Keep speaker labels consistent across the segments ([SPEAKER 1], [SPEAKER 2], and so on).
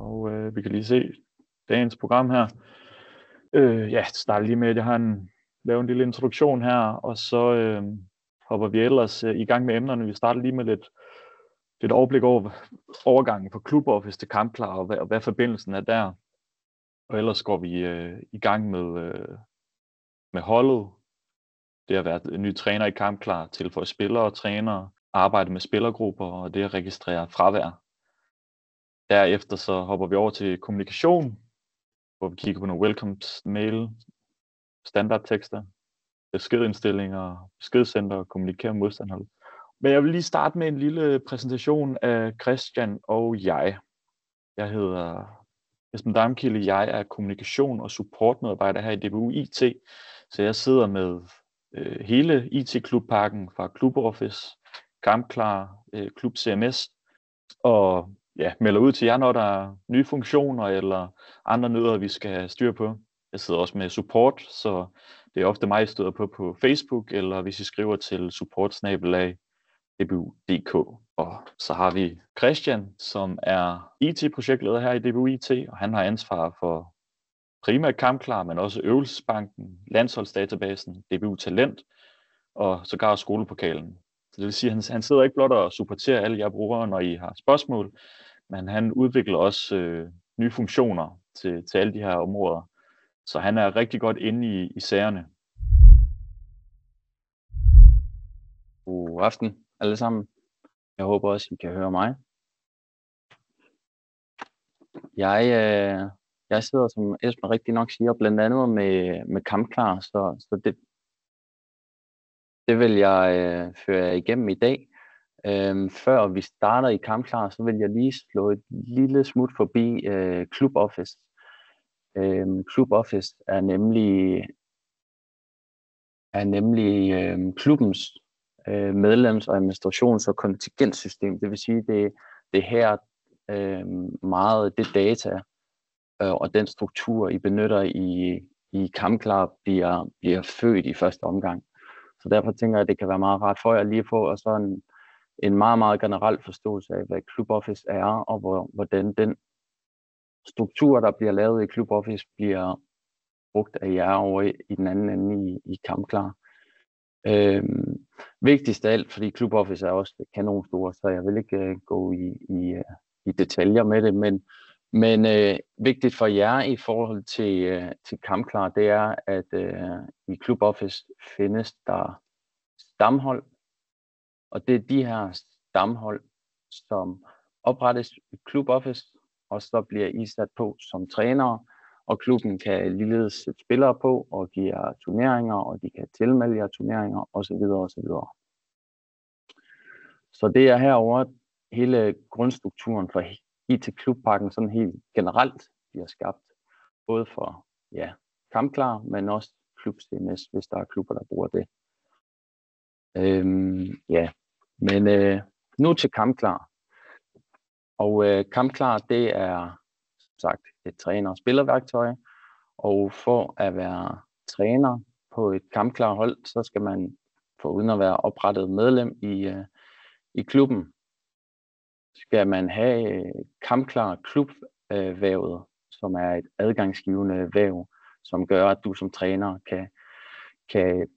[SPEAKER 1] Og vi kan lige se dagens program her. Starter lige med, at jeg har lavet en lille introduktion her, og så hopper vi ellers i gang med emnerne. Vi starter lige med lidt overblik over overgangen fra kluboffice til kampklar, og hvad forbindelsen er der. Og ellers går vi i gang med holdet. Det at være ny træner i kampklar, tilføje spillere og trænere, arbejde med spillergrupper og det at registrere fravær. Derefter så hopper vi over til kommunikation, hvor vi kigger på nogle welcome-mail, standardtekster, beskedindstillinger, beskedcenter og kommunikere med modstanderholdet. Men jeg vil lige starte med en lille præsentation af Christian og jeg. Jeg hedder Esben Damkilde. Jeg er kommunikation- og supportmedarbejder her i DBU IT, så jeg sidder med hele IT-klubpakken fra KlubOffice, Kampklar, Klub CMS, og melder ud til jer, når der er nye funktioner eller andre nødder, vi skal have styr på. Jeg sidder også med support, så det er ofte mig, I støder på Facebook, eller hvis I skriver til support@dbu.dk. Og så har vi Christian, som er IT-projektleder her i DBU IT, og han har ansvar for primært Kampklar, men også Øvelsesbanken, landsholdsdatabasen, DBU Talent og sågar skolepokalen. Så det vil sige, at han sidder ikke blot og supporterer alle jer brugere, når I har spørgsmål, men han udvikler også nye funktioner til alle de her områder. Så han er rigtig godt inde i sagerne.
[SPEAKER 2] God aften alle sammen. Jeg håber også, I kan høre mig. Jeg sidder, som Esben rigtig nok siger, blandt andet med Kampklar, så det vil jeg føre igennem i dag. Før vi starter i Kampklar, så vil jeg lige slå et lille smut forbi KlubOffice. KlubOffice er nemlig klubbens medlems- og administrations- og kontingentsystem. Det vil sige, det her meget det data og den struktur, I benytter i Kampklar, bliver født i første omgang. Så derfor tænker jeg, at det kan være meget rart for jer lige at få sådan en meget, meget generel forståelse af, hvad KlubOffice er, og hvordan den struktur, der bliver lavet i KlubOffice, bliver brugt af jer over i den anden ende i Kampklar. Vigtigst af alt, fordi KlubOffice er også kanonstore, så jeg vil ikke gå i detaljer med det, men vigtigt for jer i forhold til Kampklar, det er, at i KlubOffice findes der stamhold, og det er de her stamhold, som oprettes i KlubOffice, og så bliver I sat på som trænere, og klubben kan ligeledes sætte spillere på og give jer turneringer, og de kan tilmelde jer turneringer osv. osv. Så det er herover hele grundstrukturen for IT-klubpakken sådan helt generelt bliver skabt, både for Kampklar, men også Klub CMS, hvis der er klubber, der bruger det. Men nu til Kampklar. Og Kampklar, det er som sagt et træner- og spillerværktøj, og for at være træner på et Kampklar hold, så skal man foruden at være oprettet medlem i klubben, skal man have Kampklar klubvævet, som er et adgangsgivende væv, som gør, at du som træner kan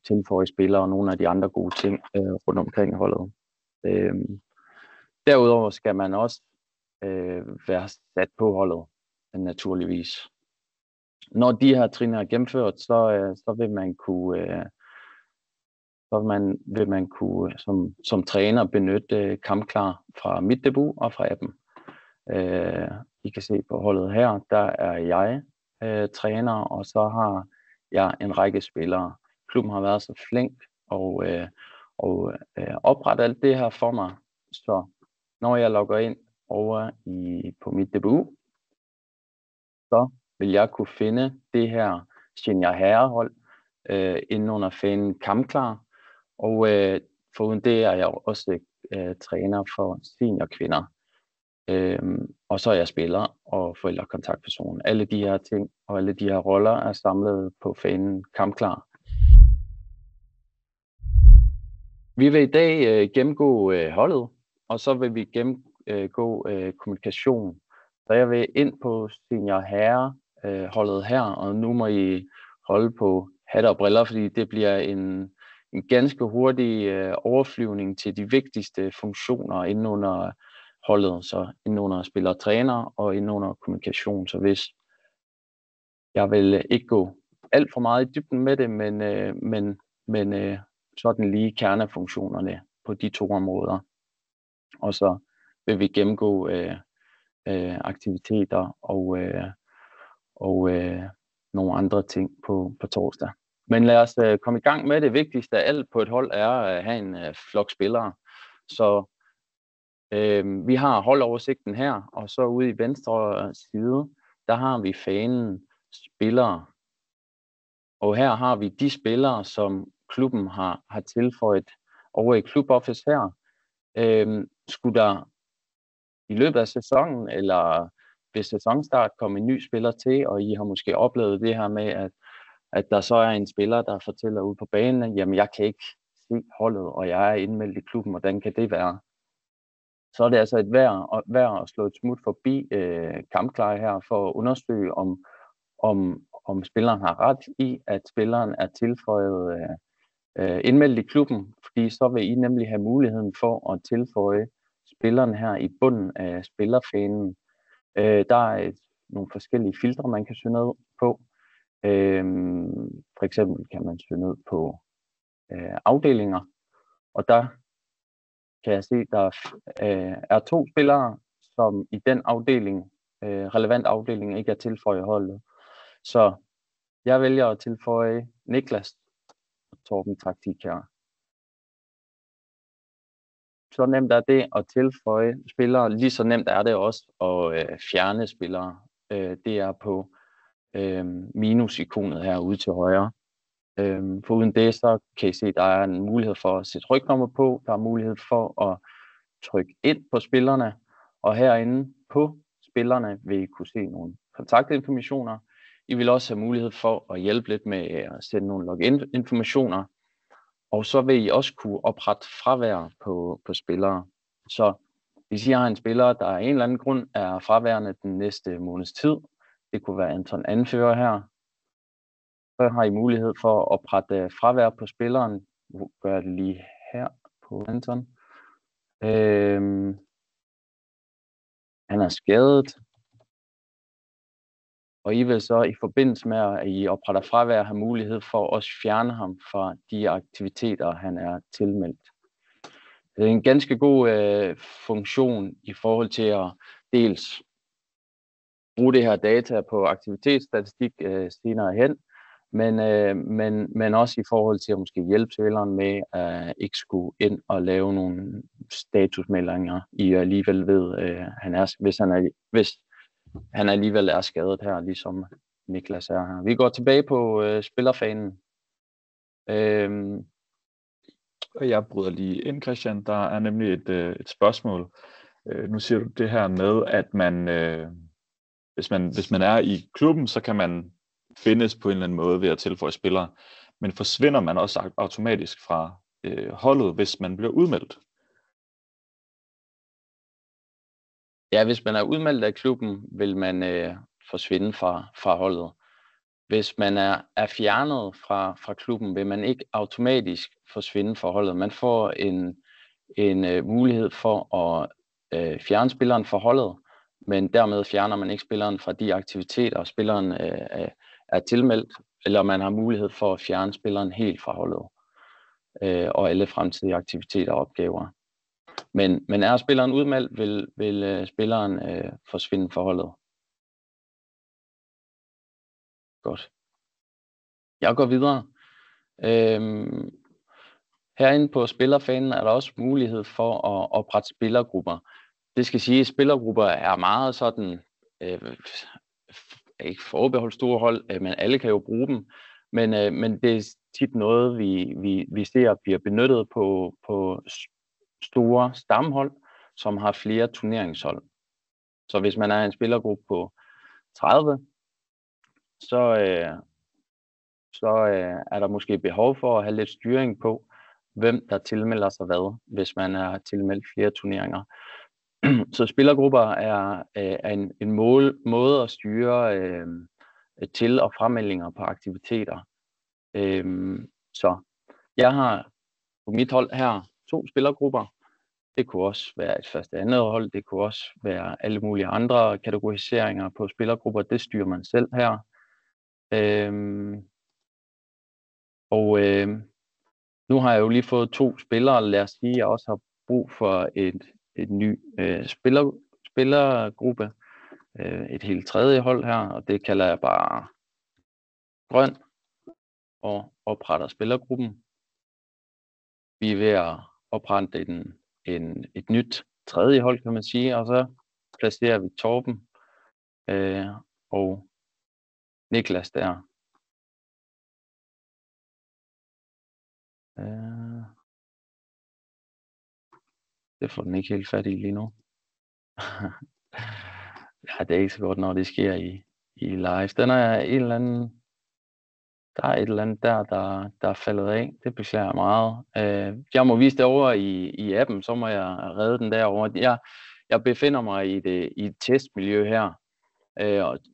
[SPEAKER 2] tilføje spillere og nogle af de andre gode ting rundt omkring holdet. Derudover skal man også være sat på holdet, naturligvis. Når de her trin er gennemført, så vil man kunne som træner benytte Kampklar fra mit debut og fra appen. I kan se på holdet her, der er jeg træner, og så har jeg en række spillere. Klubben har været så flink og oprette alt det her for mig, så når jeg logger ind over på mit debut, så vil jeg kunne finde det her senior herrehold inde under fanen Kampklar, og foruden det er jeg også træner for seniorkvinder, og så er jeg spiller og forældrekontaktperson. Alle de her ting og alle de her roller er samlet på fanen Kampklar. Vi vil i dag gennemgå holdet, og så vil vi gå kommunikation. Så jeg vil ind på senior herre holdet her, og nu må I holde på hatter og briller, fordi det bliver en ganske hurtig overflyvning til de vigtigste funktioner inden under holdet, så inden under spiller og træner og inden under kommunikation. Så hvis jeg vil ikke gå alt for meget i dybden med det, men sådan lige kernefunktionerne på de 2 områder. Og så vil vi gennemgå aktiviteter og nogle andre ting på torsdag. Men lad os komme i gang med det. Vigtigste af alt på et hold er at have en flok spillere. Så vi har holdoversigten her, og så ude i venstre side, der har vi fanen spillere. Og her har vi de spillere, som klubben har tilføjet over i kluboffice her. Skulle der i løbet af sæsonen, eller ved sæsonstart, komme en ny spiller til, og I har måske oplevet det her med, at der så er en spiller, der fortæller ud på banen, jamen jeg kan ikke se holdet, og jeg er indmeldt i klubben, hvordan kan det være? Så er det altså et værd at slå et smut forbi kampklar her, for at undersøge, om spilleren har ret i, at spilleren er tilføjet indmeldt i klubben, fordi så vil I nemlig have muligheden for at tilføje spilleren her i bunden af spillerfanen. Der er nogle forskellige filtre, man kan søge ned på. For eksempel kan man søge ned på afdelinger, og der kan jeg se, der er 2 spillere, som i den afdeling, relevant afdeling, ikke er tilføjet holdet. Så jeg vælger at tilføje Niklas og Torben Taktik her. Så nemt er det at tilføje spillere, lige så nemt er det også at fjerne spillere. Det er på minus-ikonet her ude til højre. Foruden det, så kan I se, at der er en mulighed for at sætte rygnummer på. Der er mulighed for at trykke ind på spillerne. Og herinde på spillerne vil I kunne se nogle kontaktinformationer. I vil også have mulighed for at hjælpe lidt med at sende nogle login-informationer. Og så vil I også kunne oprette fravær på spillere. Så hvis I har en spiller, der af en eller anden grund er fraværende den næste måneds tid, det kunne være Anton anfører her, så har I mulighed for at oprette fravær på spilleren. Nu gør jeg det lige her på Anton. Han er skadet. Og I vil så i forbindelse med, at I opretter fravær, have mulighed for at også fjerne ham fra de aktiviteter, han er tilmeldt. Det er en ganske god funktion i forhold til at dels bruge det her data på aktivitetsstatistik senere hen, men også i forhold til at måske hjælpe spilleren med at ikke skulle ind og lave nogle statusmeldinger, I alligevel ved, hvis han alligevel er skadet her, ligesom Niklas er her. Vi går tilbage på spillerfanen.
[SPEAKER 1] Og jeg bryder lige ind, Christian. Der er nemlig et spørgsmål. Nu siger du det her med, at man, hvis man er i klubben, så kan man findes på en eller anden måde ved at tilføje spillere. Men forsvinder man også automatisk fra holdet, hvis man bliver udmeldt?
[SPEAKER 2] Ja, hvis man er udmeldt af klubben, vil man forsvinde fra holdet. Hvis man er fjernet fra klubben, vil man ikke automatisk forsvinde fra holdet. Man får en mulighed for at fjerne spilleren fra holdet, men dermed fjerner man ikke spilleren fra de aktiviteter, spilleren er tilmeldt, eller man har mulighed for at fjerne spilleren helt fra holdet og alle fremtidige aktiviteter og opgaver. Men er spilleren udmeldt, vil spilleren forsvinde fra holdet. Godt. Jeg går videre. Herinde på spillerfanen er der også mulighed for at oprette spillergrupper. Det skal sige, at spillergrupper er meget sådan, ikke forbeholdt store hold, men alle kan jo bruge dem. Men det er tit noget, vi ser bliver benyttet på store stamhold, som har flere turneringshold. Så hvis man er en spillergruppe på 30, så er der måske behov for at have lidt styring på, hvem der tilmelder sig hvad, hvis man er tilmeldt flere turneringer. Så spillergrupper er en måde at styre til- og fremmeldinger på aktiviteter. Så jeg har på mit hold her 2 spillergrupper. Det kunne også være et første andet hold. Det kunne også være alle mulige andre kategoriseringer på spillergrupper. Det styrer man selv her. Nu har jeg jo lige fået 2 spillere. Lad os sige, at jeg også har brug for et ny spillergruppe. Et helt tredje hold her, og det kalder jeg bare grøn og opretter spillergruppen. Vi er ved at oprette et nyt tredje hold, kan man sige, og så placerer vi Torben og Niklas der. Det får den ikke helt fat i lige nu. Ja, det er ikke så godt, når det sker i live. Den er en eller anden. Der er et eller andet der er faldet af. Det beklager jeg meget. Jeg må vise det over i appen, så må jeg redde den derovre. Jeg befinder mig i et testmiljø her,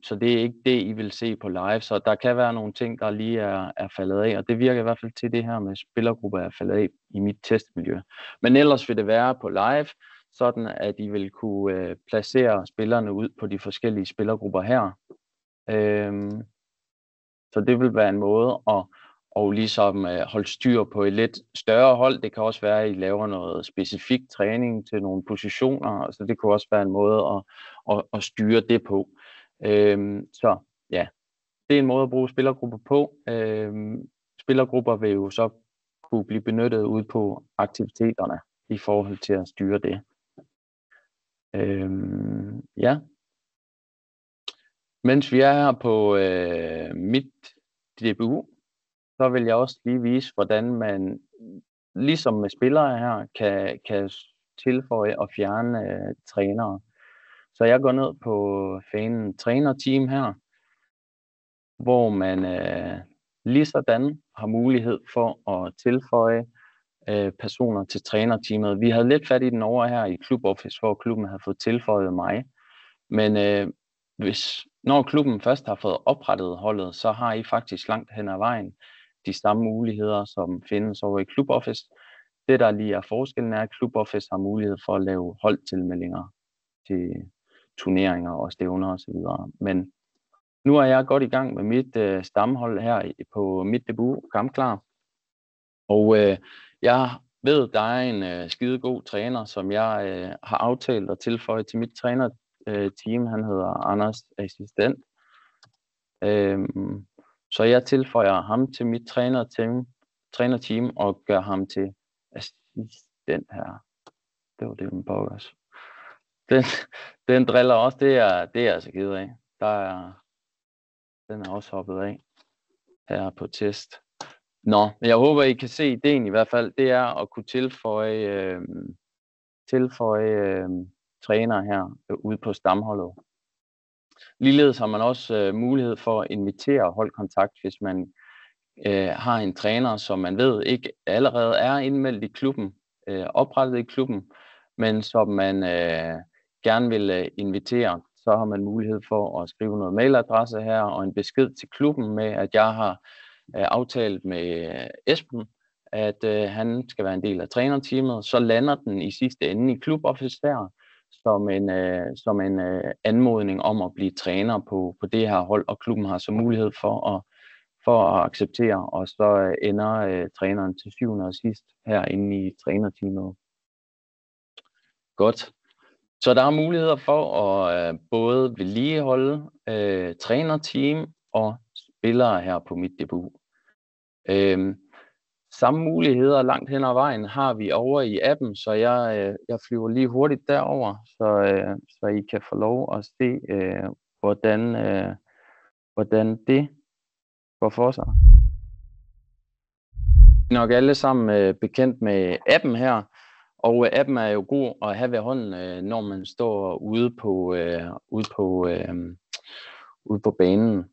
[SPEAKER 2] så det er ikke det, I vil se på live. Så der kan være nogle ting, der lige er faldet af, og det virker i hvert fald til det her med spillergrupper er faldet af i mit testmiljø. Men ellers vil det være på live, sådan at I vil kunne placere spillerne ud på de forskellige spillergrupper her. Så det vil være en måde at ligesom holde styr på et lidt større hold. Det kan også være, at I laver noget specifik træning til nogle positioner. Så det kan også være en måde at styre det på. Så ja, det er en måde at bruge spillergrupper på. Spillergrupper vil jo så kunne blive benyttet ude på aktiviteterne i forhold til at styre det. Ja. Mens vi er her på mit DBU, så vil jeg også lige vise, hvordan man, ligesom med spillere her, kan tilføje og fjerne trænere. Så jeg går ned på fanen trænerteam her, hvor man lige sådan har mulighed for at tilføje personer til trænerteamet. Vi havde lidt fat i den over her i Club Office, hvor klubben havde fået tilføjet mig. Men når klubben først har fået oprettet holdet, så har I faktisk langt hen ad vejen de samme muligheder, som findes over i Club Office. Det, der lige er forskellen, er, at Club Office har mulighed for at lave holdtilmeldinger til turneringer og stævner osv. Men nu er jeg godt i gang med mit stamhold her på mit debut, kampklar. Og jeg ved, der er en skidegod træner, som jeg har aftalt at tilføje til mit trænerteam. Han hedder Anders Assistent. Så jeg tilføjer ham til mit trænerteam og gør ham til assistent her. Det var det med pokkers. Den driller også, det er jeg altså ked af. Den er også hoppet af her på test. Nå, jeg håber, I kan se ideen i hvert fald. Det er at kunne tilføje træner her ude på stamholdet. Ligeledes har man også mulighed for at invitere holdkontakt, hvis man har en træner, som man ved ikke allerede er indmeldt i klubben, oprettet i klubben, men som man gerne vil invitere. Så har man mulighed for at skrive noget mailadresse her og en besked til klubben med, at jeg har aftalt med Esben, at han skal være en del af trænerteamet. Så lander den i sidste ende i Club Office her, som en anmodning om at blive træner på det her hold, og klubben har så mulighed for at acceptere, og så ender træneren til syvende og sidst herinde i trænerteamet. Godt. Så der er muligheder for at både vedligeholde trænerteam og spillere her på mit debut. Samme muligheder langt hen ad vejen har vi over i appen, så jeg flyver lige hurtigt derover, så I kan få lov at se, hvordan det går for sig. Vi er nok alle sammen bekendt med appen her, og appen er jo god at have ved hånden, når man står ude på banen.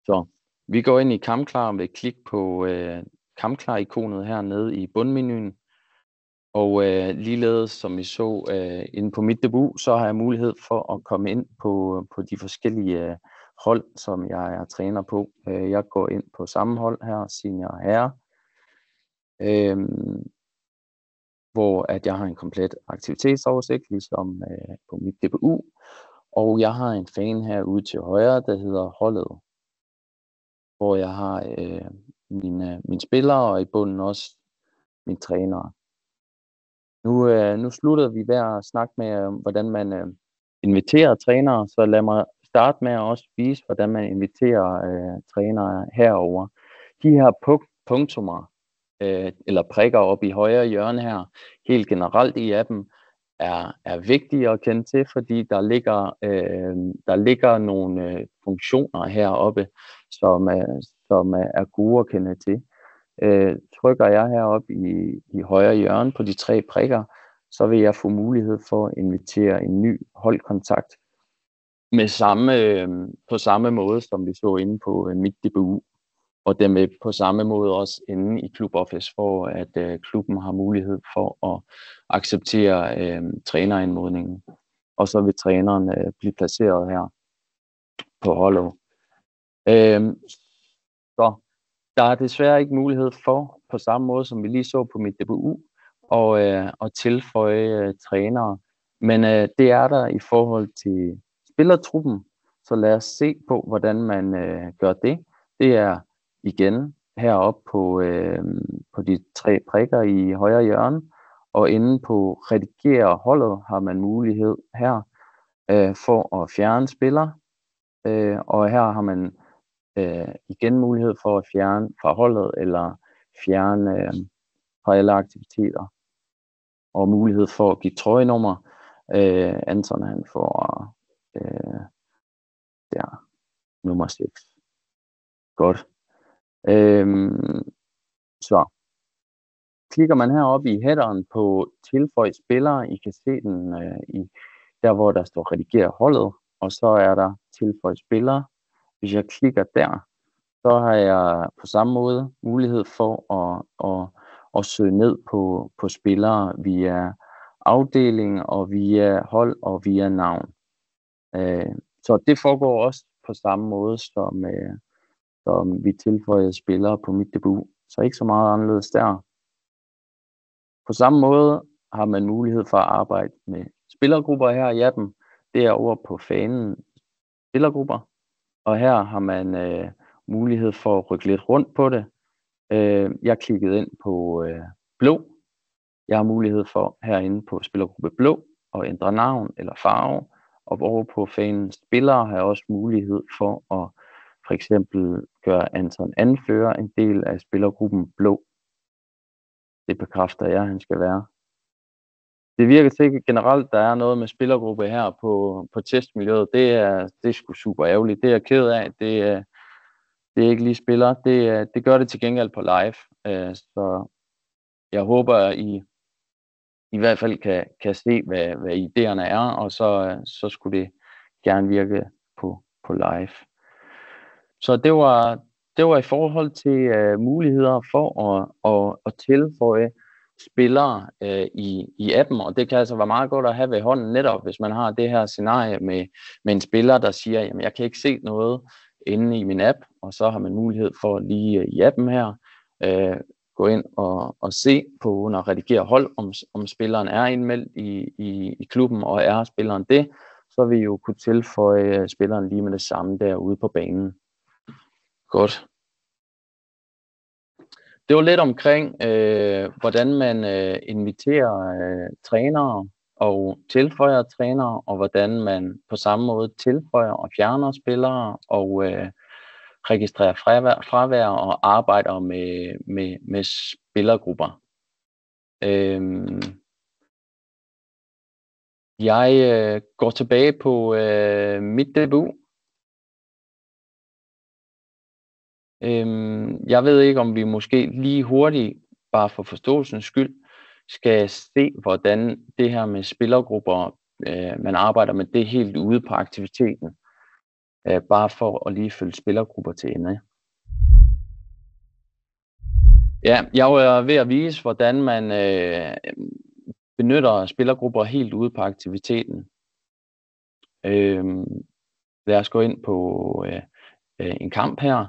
[SPEAKER 2] Så vi går ind i kampklar ved klik på kampklar-ikonet hernede i bundmenuen. Og ligeledes som vi så inde på mit debut, så har jeg mulighed for at komme ind på de forskellige hold, som jeg er træner på. Jeg går ind på samme hold her, senior herre, hvor at jeg har en komplet aktivitetsoversigt, ligesom på mit DBU. Og jeg har en fan herude til højre, der hedder holdet, hvor jeg har mine spillere, og i bunden også mine trænere. Nu slutter vi ved at snakke med, hvordan man inviterer trænere, så lad mig starte med at også vise, hvordan man inviterer trænere herover. De her punktummer, eller prikker op i højre hjørne her, helt generelt i appen, er vigtige at kende til, fordi der ligger nogle funktioner heroppe, som er gode at kende til. Trykker jeg heroppe i højre hjørne på de 3 prikker, så vil jeg få mulighed for at invitere en ny holdkontakt på samme måde, som vi så inde på mit DBU. Og dermed på samme måde også inde i Club Office, for at klubben har mulighed for at acceptere træneranmodningen. Og så vil træneren blive placeret her på holdet. Så der er desværre ikke mulighed for, på samme måde som vi lige så på mit DBU, at tilføje trænere. Men det er der i forhold til spillertruppen, så lad os se på, hvordan man gør det. Det er igen heroppe på de 3 prikker i højre hjørne, og inde på redigere holdet har man mulighed her for at fjerne spiller, og her har man igen mulighed for at fjerne fra holdet eller fjerne fra alle aktiviteter, og mulighed for at give trøjenummer. Anton han får nummer 6. Godt. Så klikker man heroppe i headeren på tilføj spillere, I kan se den der hvor der står redigere holdet, og så er der tilføj spillere. Hvis jeg klikker der, så har jeg på samme måde mulighed for at søge ned på spillere via afdeling og via hold og via navn. Så det foregår også på samme måde som vi tilføjede spillere på mit debut. Så ikke så meget anderledes der. På samme måde har man mulighed for at arbejde med spillergrupper her i appen. Det er over på fanen spillergrupper. Og her har man mulighed for at rykke lidt rundt på det. Jeg klikkede ind på blå. Jeg har mulighed for herinde på spillergruppe blå at ændre navn eller farve. Og over på fanen spillere har jeg også mulighed for at for eksempel gøre Anton anfører en del af spillergruppen blå. Det bekræfter jeg, han skal være. Det virker til ikke generelt, der er noget med spillergruppe her på testmiljøet. Det er sgu super ærgerligt. Det er jeg ked af. Det er ikke lige spiller. Det gør det til gengæld på live. Så jeg håber, at I hvert fald kan se, hvad idéerne er, og så skulle det gerne virke på live. Så det var i forhold til muligheder for at tilføje spillere i appen, og det kan altså være meget godt at have ved hånden, netop hvis man har det her scenarie med en spiller, der siger, jamen jeg kan ikke se noget inde i min app, og så har man mulighed for lige i appen her gå ind og se på under redigere hold, om spilleren er indmeldt i klubben, og er spilleren det, så vil I jo kunne tilføje spilleren lige med det samme derude på banen. Godt. Det var lidt omkring, hvordan man inviterer trænere og tilføjer trænere, og hvordan man på samme måde tilføjer og fjerner spillere, og registrerer fravær og arbejder med spillergrupper. Jeg går tilbage på mit debut. Jeg ved ikke, om vi måske lige hurtigt, bare for forståelsens skyld, skal se, hvordan det her med spillergrupper, man arbejder med det helt ude på aktiviteten. Bare for at lige følge spillergrupper til ende. Ja, jeg var ved at vise, hvordan man benytter spillergrupper helt ude på aktiviteten. Lad os gå ind på en kamp her,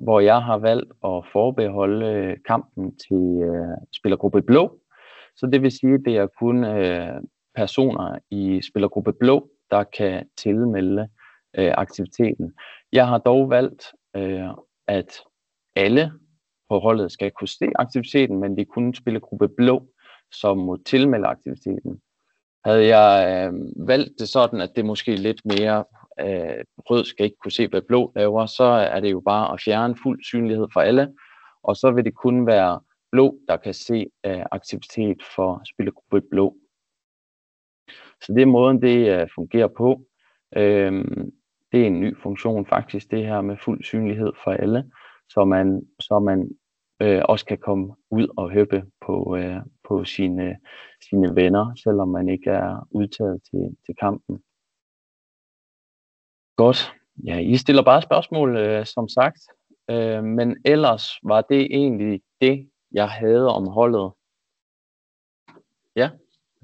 [SPEAKER 2] hvor jeg har valgt at forbeholde kampen til spillergruppe blå. Så det vil sige, at det er kun personer i spillergruppe blå, der kan tilmelde aktiviteten. Jeg har dog valgt, at alle på holdet skal kunne se aktiviteten, men det er kun spillergruppe blå, som må tilmelde aktiviteten. Havde jeg valgt det sådan, at det måske lidt mere rød skal ikke kunne se, hvad blå laver, så er det jo bare at fjerne fuld synlighed for alle, og så vil det kun være blå, der kan se aktivitet for spillergruppe blå. Så det er måden, det fungerer på. Det er en ny funktion faktisk, det her med fuld synlighed for alle, så man også kan komme ud og høppe på sine venner, selvom man ikke er udtaget til kampen. Godt. Ja, I stiller bare spørgsmål, som sagt. Men ellers var det egentlig det, jeg havde om holdet. Ja,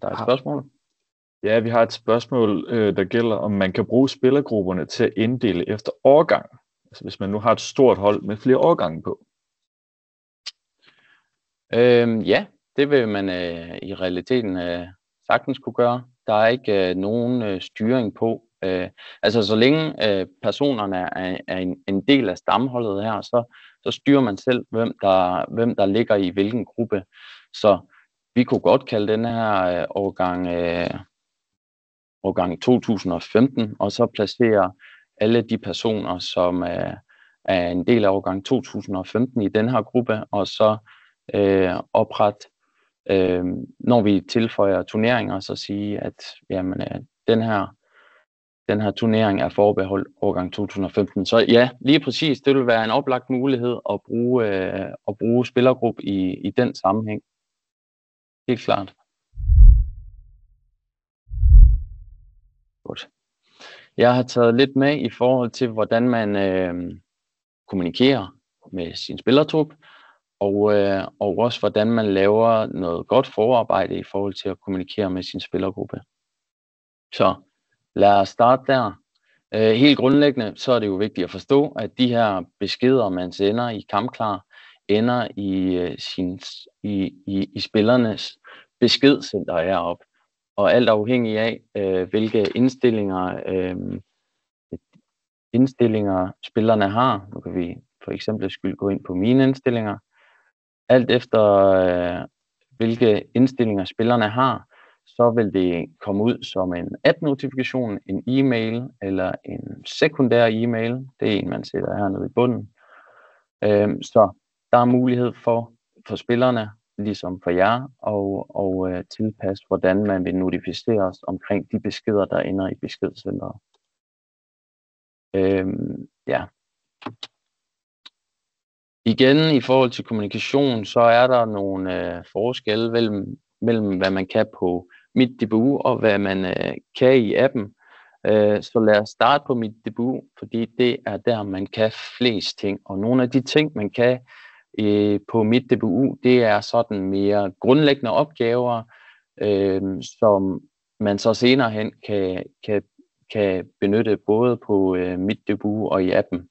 [SPEAKER 2] der er et spørgsmål.
[SPEAKER 1] Ja, vi har et spørgsmål, der gælder, om man kan bruge spillergrupperne til at inddele efter årgang. Altså hvis man nu har et stort hold med flere årgange på.
[SPEAKER 2] Ja, det vil man i realiteten sagtens kunne gøre. Der er ikke nogen styring på. Altså så længe personerne er en del af stamholdet her, så styrer man selv, hvem der ligger i hvilken gruppe. Så vi kunne godt kalde den her årgang 2015, og så placere alle de personer, som er en del af årgang 2015 i den her gruppe, og så oprette, når vi tilføjer turneringer, så sige, at jamen, den her turnering er forbeholdt årgang 2015. Så ja, lige præcis, det vil være en oplagt mulighed at bruge spillergruppe i den sammenhæng. Helt klart. Godt. Jeg har taget lidt med i forhold til, hvordan man kommunikerer med sin spillertrup, og også hvordan man laver noget godt forarbejde i forhold til at kommunikere med sin spillergruppe. Så lad os starte der. Helt grundlæggende, så er det jo vigtigt at forstå, at de her beskeder, man sender i Kampklar, ender i spillernes beskedcenter heroppe. Og alt afhængig af, hvilke indstillinger spillerne har. Nu kan vi for eksempel gå ind på mine indstillinger. Alt efter hvilke indstillinger spillerne har, så vil det komme ud som en app-notifikation, en e-mail eller en sekundær e-mail. Det er en, man sætter hernede i bunden. Så der er mulighed for spillerne, ligesom for jer, og tilpasse, hvordan man vil notificeres omkring de beskeder, der ender i beskedscenteret. Ja. Igen, i forhold til kommunikation, så er der nogle forskelle mellem, hvad man kan på MitDBU og hvad man kan i appen. Så lad os starte på MitDBU, fordi det er der, man kan flest ting. Og nogle af de ting, man kan på MitDBU, det er sådan mere grundlæggende opgaver, som man så senere hen kan benytte både på MitDBU og i appen.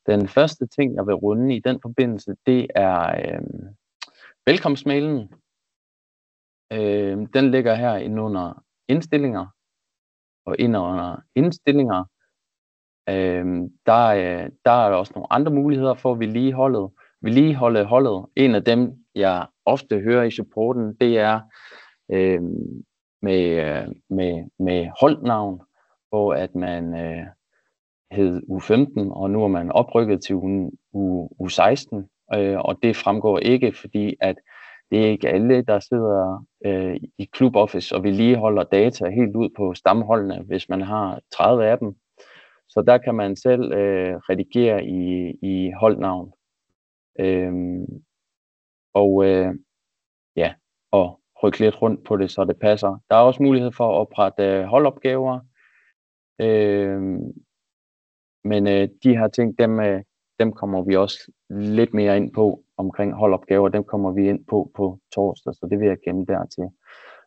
[SPEAKER 2] Den første ting, jeg vil runde i den forbindelse, det er velkomstmailen. Den ligger her inde under indstillinger. Og inde under indstillinger, der er der også nogle andre muligheder for at vedligeholde holdet. En af dem, jeg ofte hører i supporten, det er med holdnavn, hvor at man hed U15, og nu er man oprykket til U16, og det fremgår ikke, fordi at det er ikke alle, der sidder i kluboffice og vedligeholder data helt ud på stamholdene, hvis man har 30 af dem. Så der kan man selv redigere i holdnavn. Og rykke lidt rundt på det, så det passer. Der er også mulighed for at oprette holdopgaver. Men de her ting, dem kommer vi også lidt mere ind på omkring holdopgaver, dem kommer vi ind på torsdag, så det vil jeg gemme dertil.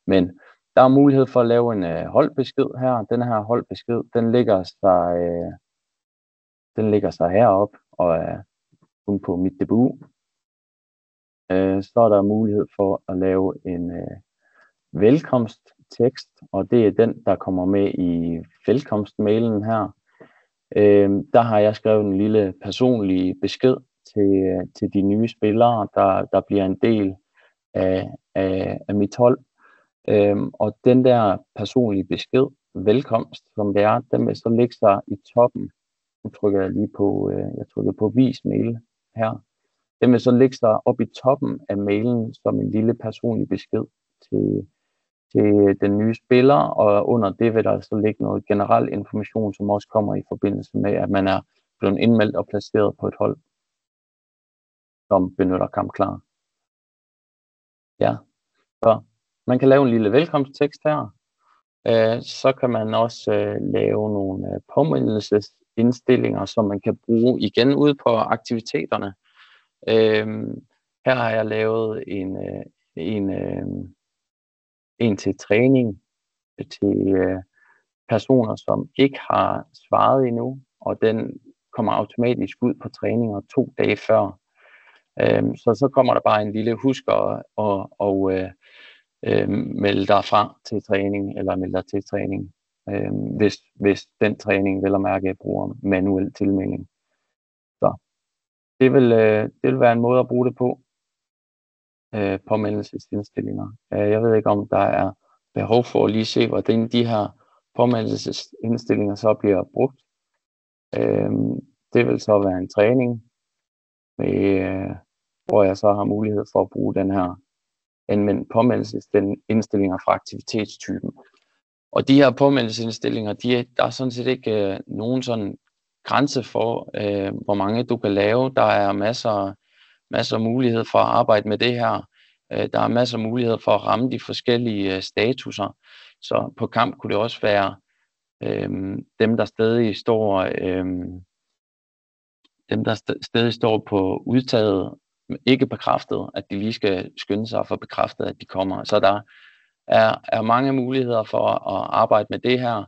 [SPEAKER 2] Men der er mulighed for at lave en holdbesked her. Den her holdbesked, den ligger sig heroppe og er kun på mit debut. Så er der mulighed for at lave en velkomsttekst, og det er den, der kommer med i velkomstmailen her. Der har jeg skrevet en lille personlig besked til de nye spillere, der bliver en del af mit hold. Og den der personlige besked, velkomst, som det er, den vil så ligge sig i toppen. Nu trykker jeg lige på, jeg trykker på vis mail her. Den vil så ligge sig op i toppen af mailen som en lille personlig besked til den nye spiller, og under det vil der så ligge noget generel information, som også kommer i forbindelse med, at man er blevet indmeldt og placeret på et hold, som benytter kampklar. Ja, så man kan lave en lille velkomsttekst her. Så kan man også lave nogle påmindelsesindstillinger, som man kan bruge igen ude på aktiviteterne. Her har jeg lavet en til træning til personer, som ikke har svaret endnu, og den kommer automatisk ud på træninger 2 dage før. Så kommer der bare en lille husk og melde dig fra til træning, eller melde dig til træning, hvis den træning vel at mærke bruger manuel tilmelding. Så det vil være en måde at bruge det på. Påmindelsesindstillinger. Jeg ved ikke, om der er behov for at lige se, hvordan de her påmindelsesindstillinger så bliver brugt. Det vil så være en træning, hvor jeg så har mulighed for at bruge den her anvend påmindelsesindstillinger fra aktivitetstypen. Og de her påmindelsesindstillinger, der er sådan set ikke nogen sådan grænse for, hvor mange du kan lave. Der er masser af mulighed for at arbejde med det her. Der er masser af muligheder for at ramme de forskellige statuser. Så på kamp kunne det også være dem, der stadig står på udtaget, ikke bekræftet, at de lige skal skynde sig for at bekræfte, at de kommer. Så der er mange muligheder for at arbejde med det her.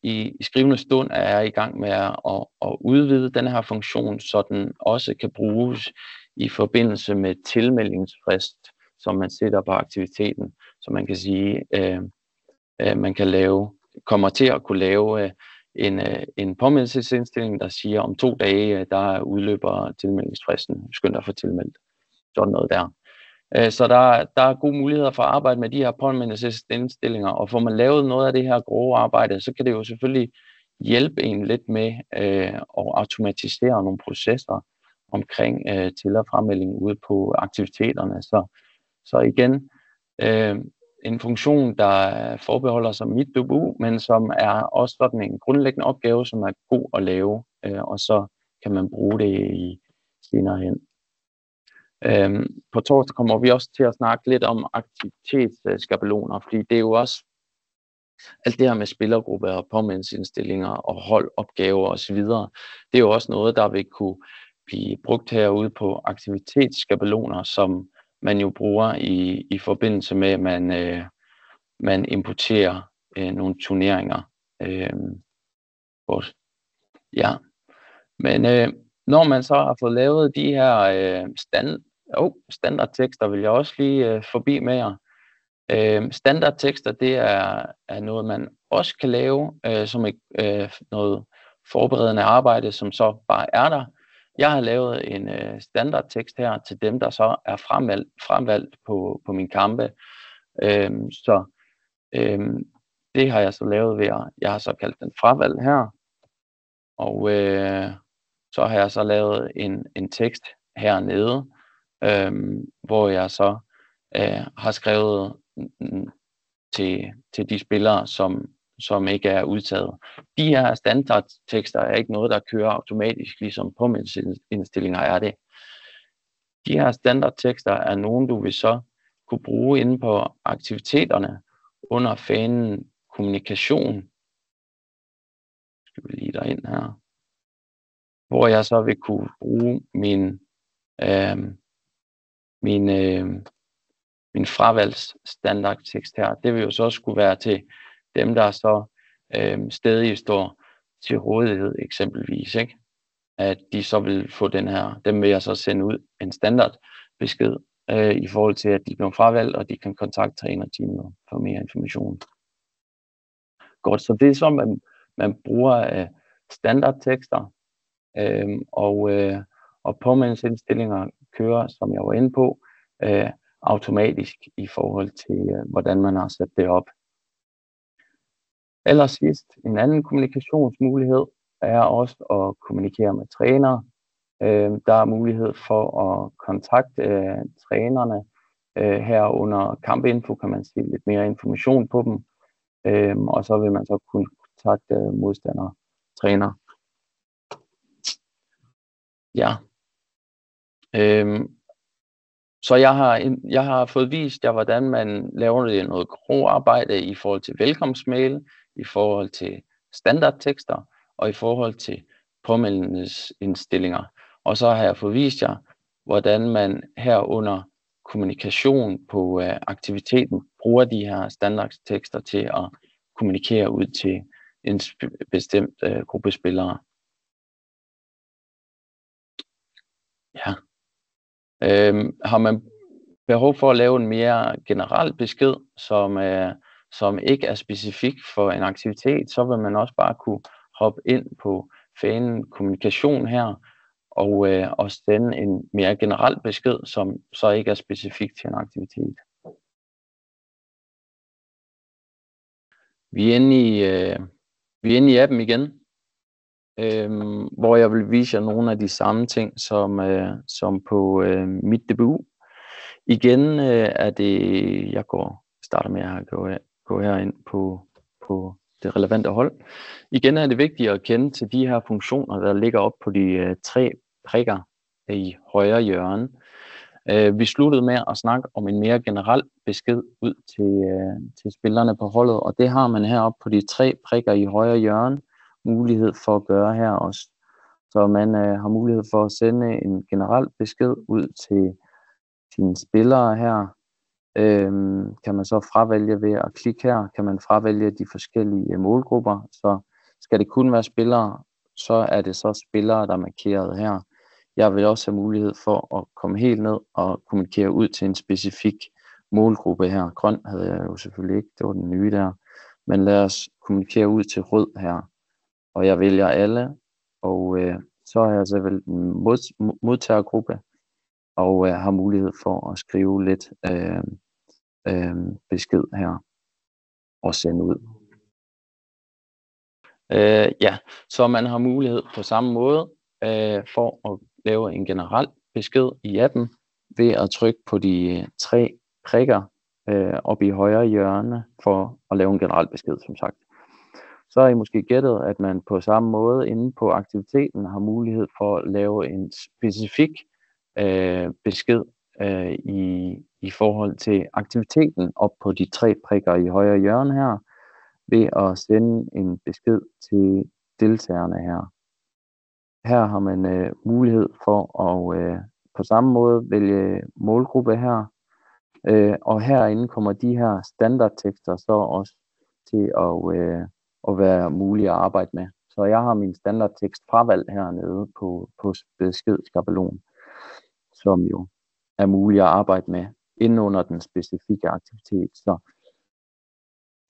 [SPEAKER 2] I skrivende stund er jeg i gang med at udvide den her funktion, så den også kan bruges i forbindelse med tilmeldingsfrist, som man sætter på aktiviteten. Så man kan sige, man kan kommer til at kunne lave en påmindelsesindstilling, der siger, om 2 dage, der udløber tilmeldingsfristen. Skynd dig for tilmeldt. Sådan noget der. Så der er gode muligheder for at arbejde med de her påmindelsesindstillinger, og får man lavet noget af det her grove arbejde, så kan det jo selvfølgelig hjælpe en lidt med at automatisere nogle processer omkring til- og fremmelding ude på aktiviteterne. Så igen, en funktion, der forbeholder sig mit debut, men som er også sådan en grundlæggende opgave, som er god at lave, og så kan man bruge det senere hen. På torsdag kommer vi også til at snakke lidt om aktivitetsskabeloner, fordi det er jo også alt det her med spillergrupper og påmindelsesindstillinger og holdopgaver osv. Det er jo også noget, der vil kunne blive brugt herude på aktivitetsskabeloner, som man jo bruger i forbindelse med, at man importerer nogle turneringer. Ja. Men når man så har fået lavet de her standardtekster, vil jeg også lige forbi med jer. Standardtekster, det er noget, man også kan lave som noget forberedende arbejde, som så bare er der. Jeg har lavet en standardtekst her til dem, der så er fremvalgt på min kampe. Det har jeg så lavet ved jeg har så kaldt den fravalg her. Og så har jeg så lavet en tekst hernede, hvor jeg så har skrevet til de spillere, som ikke er udtaget. De her standardtekster er ikke noget, der kører automatisk, ligesom påmindelsesindstillinger er det. De her standardtekster er nogen, du vil så kunne bruge inde på aktiviteterne under fanen kommunikation. Skal vi lige derind her. Hvor jeg så vil kunne bruge min Min fravalgsstandardtekst her, det vil jo så skulle være til dem, der så stadig står til rådighed eksempelvis, ikke? At de så vil få den her, dem vil jeg så sende ud en standardbesked i forhold til, at de bliver fravalgt, og de kan kontakte trænerteamet for mere information. Godt, så det er så, man bruger standardtekster, og påmindelsesindstillinger kører, som jeg var inde på, automatisk i forhold til, hvordan man har sat det op. Allersidst, en anden kommunikationsmulighed er også at kommunikere med trænere. Der er mulighed for at kontakte trænerne. Her under kampinfo kan man se lidt mere information på dem, og så vil man så kunne kontakte modstandere, træner. Ja. Så jeg har fået vist jer, hvordan man laver noget arbejde i forhold til velkomstmail, i forhold til standardtekster og i forhold til påmindelsesindstillinger. Og så har jeg fået vist jer, hvordan man herunder kommunikation på aktiviteten bruger de her standardtekster til at kommunikere ud til en bestemt gruppe spillere. Ja. Har man behov for at lave en mere generel besked, som ikke er specifik for en aktivitet, så vil man også bare kunne hoppe ind på fanen kommunikation her, og sende en mere generel besked, som så ikke er specifik til en aktivitet. Vi er inde i appen igen, hvor jeg vil vise jer nogle af de samme ting, som på mit debut. Igen er det, jeg starter med at gå herind på det relevante hold. Igen er det vigtigt at kende til de her funktioner, der ligger op på de 3 prikker i højre hjørne. Vi sluttede med at snakke om en mere generel besked ud til spillerne på holdet, og det har man heroppe på de 3 prikker i højre hjørne mulighed for at gøre her også. Så man har mulighed for at sende en generel besked ud til sine spillere her. Kan man så fravælge ved at klikke her, kan man fravælge de forskellige målgrupper. Så skal det kun være spillere, så er det så spillere, der er markeret her. Jeg vil også have mulighed for at komme helt ned og kommunikere ud til en specifik målgruppe her. Grøn havde jeg jo selvfølgelig ikke, det var den nye der. Men lad os kommunikere ud til rød her. Og jeg vælger alle, og så har jeg så valgt en modtagergruppe, og har mulighed for at skrive lidt besked her og sende ud. Ja, så man har mulighed på samme måde for at lave en generel besked i appen ved at trykke på de 3 prikker oppe i højre hjørne for at lave en generel besked, som sagt. Så har I måske gættet, at man på samme måde inde på aktiviteten har mulighed for at lave en specifik besked i forhold til aktiviteten op på de 3 prikker i højre hjørne her, ved at sende en besked til deltagerne her. Her har man mulighed for at på samme måde vælge målgruppe her, og herinde kommer de her standardtekster så også til at være mulige at arbejde med. Så jeg har min standardtekst fravalgt hernede på beskedskabelon, som jo er mulig at arbejde med inden under den specifikke aktivitet. Så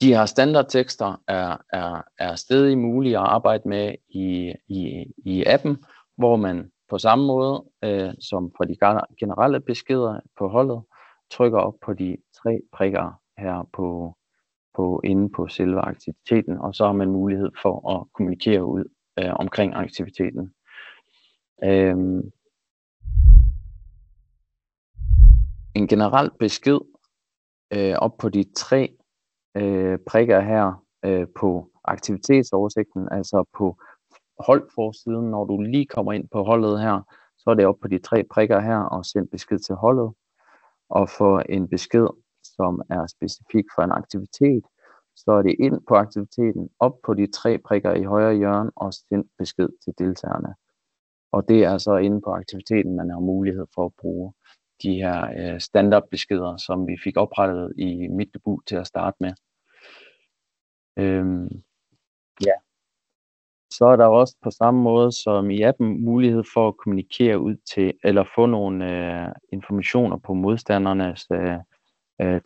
[SPEAKER 2] de her standardtekster er stadig mulige at arbejde med i appen, hvor man på samme måde som for de generelle beskeder på holdet, trykker op på de 3 prikker her inde på selve aktiviteten, og så har man mulighed for at kommunikere ud omkring aktiviteten. En generel besked op på de 3 prikker her på aktivitetsoversigten, altså på holdforsiden, når du lige kommer ind på holdet her, så er det op på de 3 prikker her og send besked til holdet. Og for en besked, som er specifik for en aktivitet, så er det ind på aktiviteten, op på de 3 prikker i højre hjørne og send besked til deltagerne. Og det er så inde på aktiviteten, man har mulighed for at bruge de her standardbeskeder, som vi fik oprettet i Mit DBU til at starte med. Ja. Så er der også på samme måde som i appen mulighed for at kommunikere ud til, eller få nogle informationer på modstandernes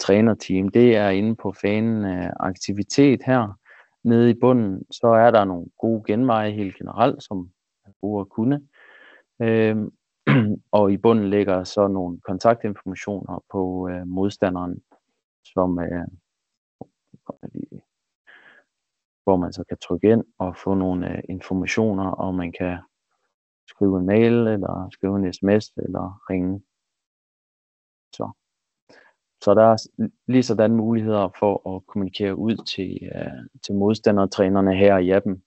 [SPEAKER 2] trænerteam. Det er inde på fanen aktivitet her. Nede i bunden, så er der nogle gode genveje helt generelt, som man bruger at kunne. Og i bunden ligger så nogle kontaktinformationer på modstanderen, som hvor man så kan trykke ind og få nogle informationer, og man kan skrive en mail, eller skrive en sms, eller ringe. Så der er lige sådan muligheder for at kommunikere ud til modstandertrænerne her i appen.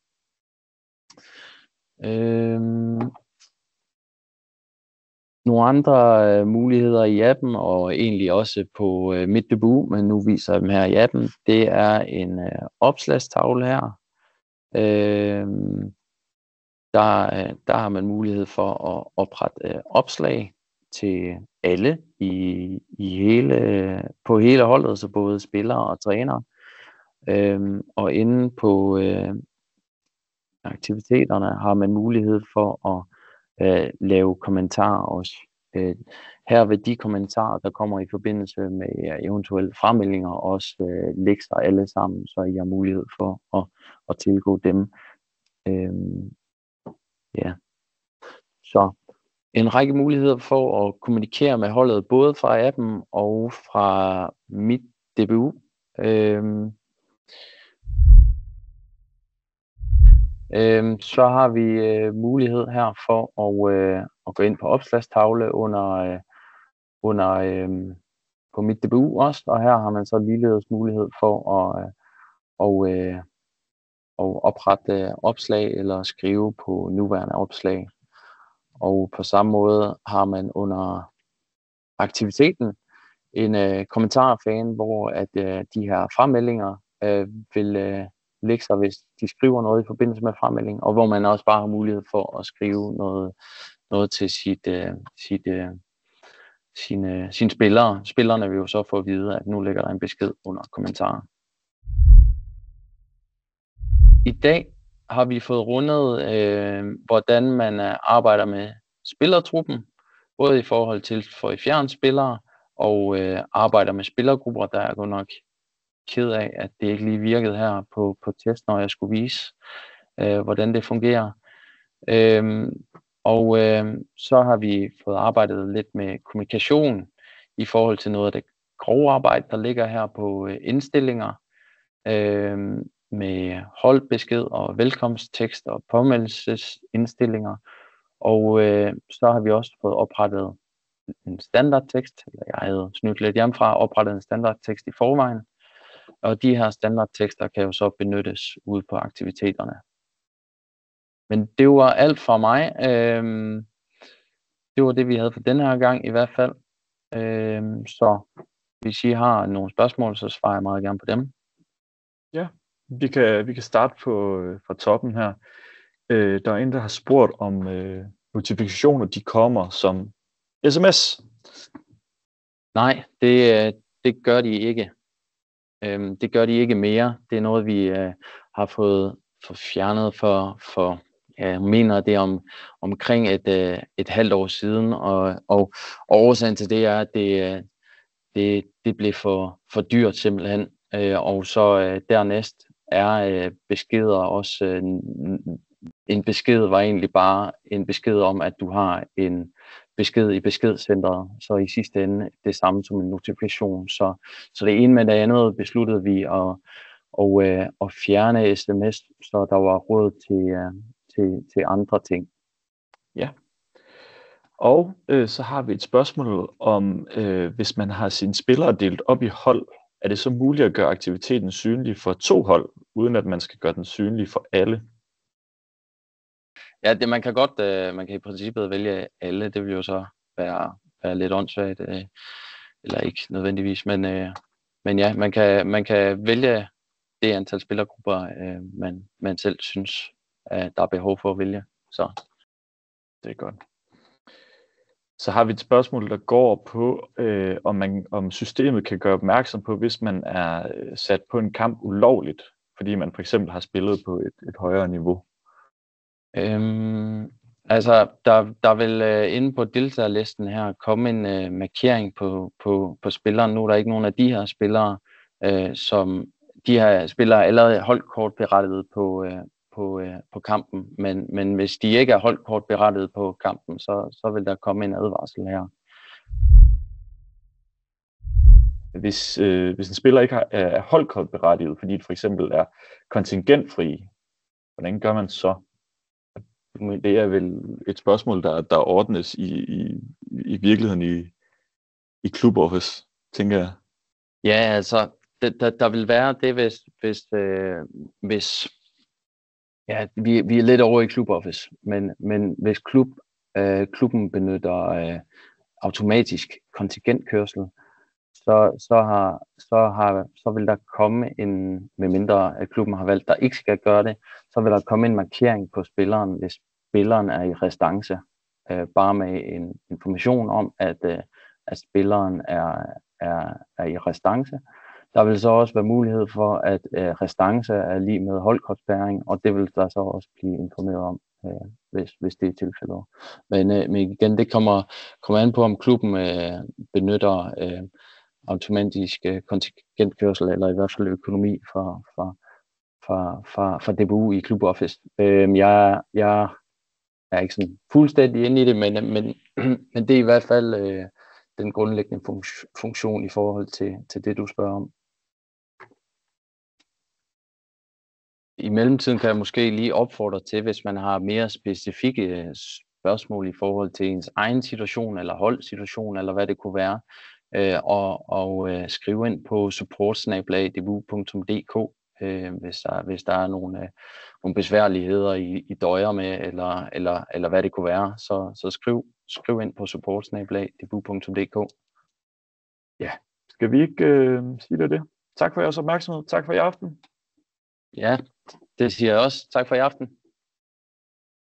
[SPEAKER 2] Nogle andre muligheder i appen, og egentlig også på Mit DBU, men nu viser jeg dem her i appen, det er en opslagstavle her. Der har man mulighed for at oprette opslag til alle på hele holdet, så både spillere og trænere. Og inde på aktiviteterne har man mulighed for at lave kommentarer også. Her vil de kommentarer, der kommer i forbindelse med eventuelle fremmeldinger, også lægge sig alle sammen, så I har mulighed for at tilgå dem. Ja. Så en række muligheder for at kommunikere med holdet, både fra appen og fra Mit DBU. Så har vi mulighed her for at gå ind på opslagstavle på Mit DBU også, og her har man så ligeledes mulighed for at oprette opslag eller skrive på nuværende opslag. Og på samme måde har man under aktiviteten en kommentarfane, hvor at de her fremmeldinger vil lægge sig, hvis de skriver noget i forbindelse med fremmelding, og hvor man også bare har mulighed for at skrive noget til sine spillere. Spillerne vil jo så få at vide, at nu ligger der en besked under kommentaren. I dag har vi fået rundet, hvordan man arbejder med spillertruppen, både i forhold til for i fjern spillere og arbejder med spillergrupper. Der er godt nok ked af, at det ikke lige virkede her på test, når jeg skulle vise, hvordan det fungerer. Så har vi fået arbejdet lidt med kommunikation i forhold til noget af det grove arbejde, der ligger her på indstillinger, med holdbesked og velkomsttekst og påmeldelsesindstillinger. Og så har vi også fået oprettet en standardtekst, eller jeg havde snydt lidt hjemmefra og oprettet en standardtekst i forvejen. Og de her standardtekster kan jo så benyttes ude på aktiviteterne. Men det var alt fra mig. Det var det, vi havde for denne her gang i hvert fald. Så hvis I har nogle spørgsmål, så svarer jeg meget gerne på dem.
[SPEAKER 1] Ja, vi kan starte fra toppen her. Der er en, der har spurgt om notifikationer, de kommer som sms. Nej,
[SPEAKER 2] det gør de ikke. Det gør de ikke mere. Det er noget, vi har fået fjernet for jeg mener det omkring et halvt år siden, og årsagen til det er, at det blev for dyrt simpelthen, og så dernæst er beskeder også, en besked var egentlig bare en besked om, at du har en besked i beskedscenteret, så i sidste ende det samme som en notifikation. Så det ene med det andet besluttede vi at fjerne sms, så der var råd til andre ting.
[SPEAKER 1] Ja. Og så har vi et spørgsmål om, hvis man har sine spillere delt op i hold, er det så muligt at gøre aktiviteten synlig for 2 hold, uden at man skal gøre den synlig for alle?
[SPEAKER 2] Ja, man kan i princippet vælge alle. Det vil jo så være lidt åndssvagt, eller ikke nødvendigvis, men ja, man kan vælge det antal spillergrupper, man selv synes, at der er behov for at vælge. Så
[SPEAKER 1] Det er godt. Så har vi et spørgsmål, der går på, om systemet kan gøre opmærksom på, hvis man er sat på en kamp ulovligt, fordi man for eksempel har spillet på et højere niveau.
[SPEAKER 2] Altså, der vil inde på deltagerlisten her komme en markering på spilleren. Nu er der ikke nogen af de her spillere, som de her spillere allerede holdkort berettiget på kampen, men hvis de ikke er holdkort berettiget på kampen, så vil der komme en advarsel her.
[SPEAKER 1] Hvis en spiller ikke er holdkort berettiget, fordi det for eksempel er kontingentfri, hvordan gør man så? Det er vel et spørgsmål, der ordnes i virkeligheden i kluboffice, tænker jeg.
[SPEAKER 2] Ja, altså, der vil være det, hvis ja, vi er lidt over i kluboffice, men hvis klubben benytter automatisk kontingentkørsel, så vil der komme en, medmindre at klubben har valgt, der ikke skal gøre det, så vil der komme en markering på spilleren, hvis spilleren er i restance, bare med en information om, at spilleren er i restance. Der vil så også være mulighed for, at restance er lige med holdkortspærring, og det vil der så også blive informeret om, hvis det er tilfældet. Men igen, det kommer an på, om klubben benytter automatisk kontingentkørsel, eller i hvert fald økonomi fra DBU i kluboffice. Jeg er ikke sådan fuldstændig inde i det, men det er i hvert fald den grundlæggende funktion i forhold til det, du spørger om. I mellemtiden kan jeg måske lige opfordre til, hvis man har mere specifikke spørgsmål i forhold til ens egen situation, eller holdsituation, eller hvad det kunne være, og skrive ind på support@dbu.dk, hvis der er nogle besværligheder I døjer med, eller hvad det kunne være, så skriv ind på support@dbu.dk.
[SPEAKER 1] Ja, skal vi ikke sige det? Tak for jeres opmærksomhed. Tak for i aften.
[SPEAKER 2] Ja, det siger jeg også. Tak for i aften.